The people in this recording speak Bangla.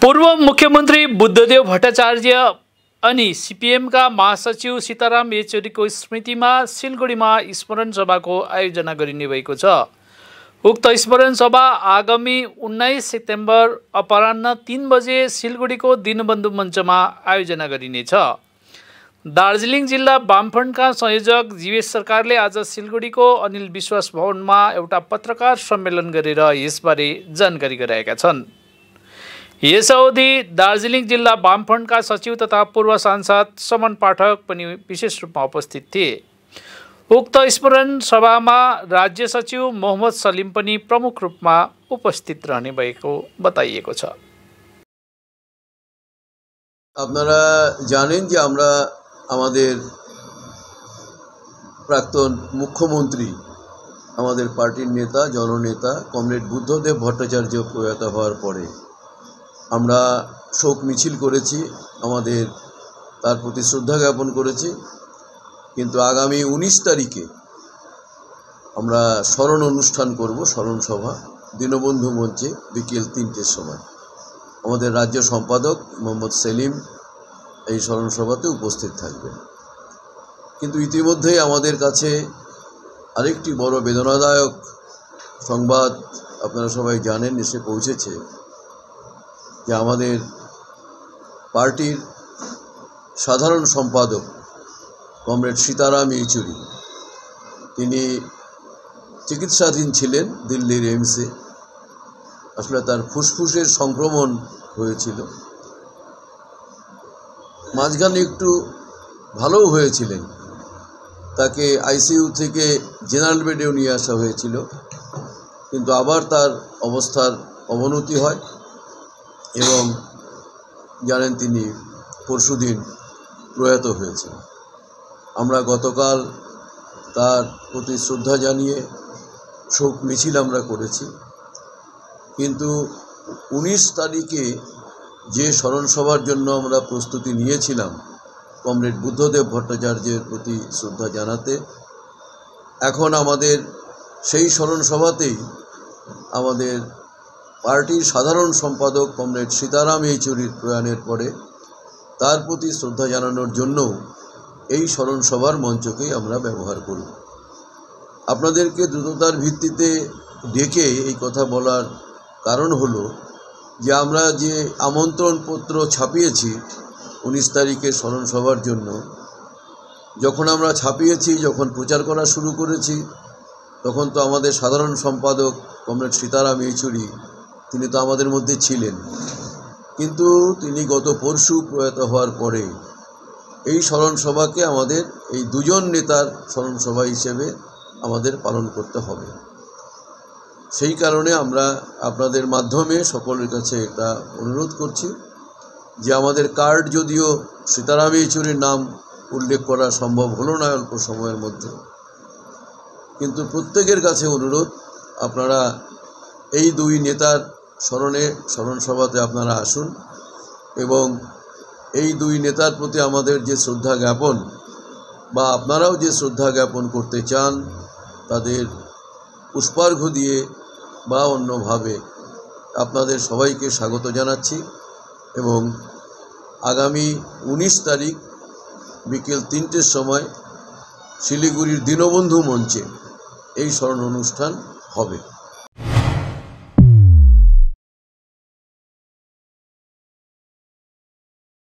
पूर्व मुख्यमंत्री बुद्धदेव भट्टाचार्य अनि सीपीएम का महासचिव सीताराम येचुरीको स्मृतिमा सिलगढीमा स्मरण सभाको आयोजना गरिने भएको छ। उक्त स्मरण सभा आगामी 19 सेप्टेम्बर अपराह्न 3 बजे सिलगढीको दीनबन्धु मञ्चमा आयोजना गरिनेछ। दार्जिलिङ जिल्ला वामफ्रन्टका संयोजक जीवेश सरकारले आज सिलगढीको अनिल विश्वास भवनमा एउटा पत्रकार सम्मेलन गरेर यसबारे जानकारी गराएका छन्। यस अवधि दार्जिलिङ जिल्ला वामफ्रन्टका सचिव तथा पूर्व सांसद समन पाठक पनि विशेष रूपमा उपस्थित थिए। उक्त स्मरण सभामा राज्य सचिव मोहम्मद सलिम पनि प्रमुख रूपमा उपस्थित रहने भएको बताइएको छ। আপনারা জানেন যে আমরা আমাদের প্রাক্তন মুখ্যমন্ত্রী আমাদের পার্টির নেতা জননেতা কমরেড বুদ্ধদেব ভট্টাচার্য প্রয়াত হওয়ার পরে আমরা শোক মিছিল করেছি, আমাদের তার প্রতি শ্রদ্ধা জ্ঞাপন করেছি। কিন্তু আগামী 19 তারিখে আমরা স্মরণ অনুষ্ঠান করব, স্মরণ সভা দীনবন্ধু মঞ্চে বিকেল 3টের সময়। আমাদের রাজ্য সম্পাদক মোহাম্মদ সেলিম এই স্মরণ সভাতে উপস্থিত থাকবেন। কিন্তু ইতিমধ্যেই আমাদের কাছে আরেকটি বড় বেদনাদায়ক সংবাদ আপনারা সবাই জানেন এসে পৌঁছেছে যে আমাদের পার্টির সাধারণ সম্পাদক কমরেড সীতারাম ইয়েচুরি তিনি চিকিৎসাধীন ছিলেন দিল্লির এইমসে। আসলে তার ফুসফুসের সংক্রমণ হয়েছিল, মাঝখানে একটু ভালোও হয়েছিলেন, তাকে আইসিইউ থেকে জেনারেল বেডেও নিয়ে আসা হয়েছিল, কিন্তু আবার তার অবস্থার অবনতি হয় এবং জানেন তিনি পরশুদিন প্রয়াত হয়েছেন। আমরা গতকাল তার প্রতি শ্রদ্ধা জানিয়ে শোক মিছিল আমরা করেছি। কিন্তু 19 তারিখে যে স্মরণসভার জন্য আমরা প্রস্তুতি নিয়েছিলাম কমরেড বুদ্ধদেব ভট্টাচার্যের প্রতি শ্রদ্ধা জানাতে, এখন আমাদের সেই স্মরণসভাতেই আমাদের পার্টির সাধারণ সম্পাদক কমরেড সীতারাম ইয়েচুরির প্রয়াণের পরে তার প্রতি শ্রদ্ধা জানানোর জন্য এই স্মরণসভার মঞ্চকেই আমরা ব্যবহার করব। আপনাদেরকে দ্রুততার ভিত্তিতে ডেকে এই কথা বলার কারণ হলো যে আমরা যে আমন্ত্রণপত্র ছাপিয়েছি 19 তারিখে স্মরণসভার জন্য, যখন আমরা ছাপিয়েছি, যখন প্রচার করা শুরু করেছি, তখন তো আমাদের সাধারণ সম্পাদক কমরেড সীতারাম ইয়েচুরি তিনি তো আমাদের মধ্যে ছিলেন। কিন্তু তিনি গত পরশু প্রয়াত হওয়ার পরে এই স্মরণসভাকে আমাদের এই দুজন নেতার স্মরণসভা হিসেবে আমাদের পালন করতে হবে। সেই কারণে আমরা আপনাদের মাধ্যমে সকলের কাছে একটা অনুরোধ করছি যে আমাদের কার্ড, যদিও সীতারাম ইয়েচুরির নাম উল্লেখ করা সম্ভব হলো না অল্প সময়ের মধ্যে, কিন্তু প্রত্যেকের কাছে অনুরোধ আপনারা এই দুই নেতার স্মরণসভাতে আপনারা আসুন এবং এই দুই নেতার প্রতি আমাদের যে শ্রদ্ধা জ্ঞাপন বা আপনারাও যে শ্রদ্ধা জ্ঞাপন করতে চান তাদের পুষ্পার্ঘ দিয়ে বা অন্যভাবে আপনাদের সবাইকে স্বাগত জানাচ্ছি এবং আগামী 19 তারিখ বিকেল 3টের সময় শিলিগুড়ির দীনবন্ধু মঞ্চে এই স্মরণ অনুষ্ঠান হবে।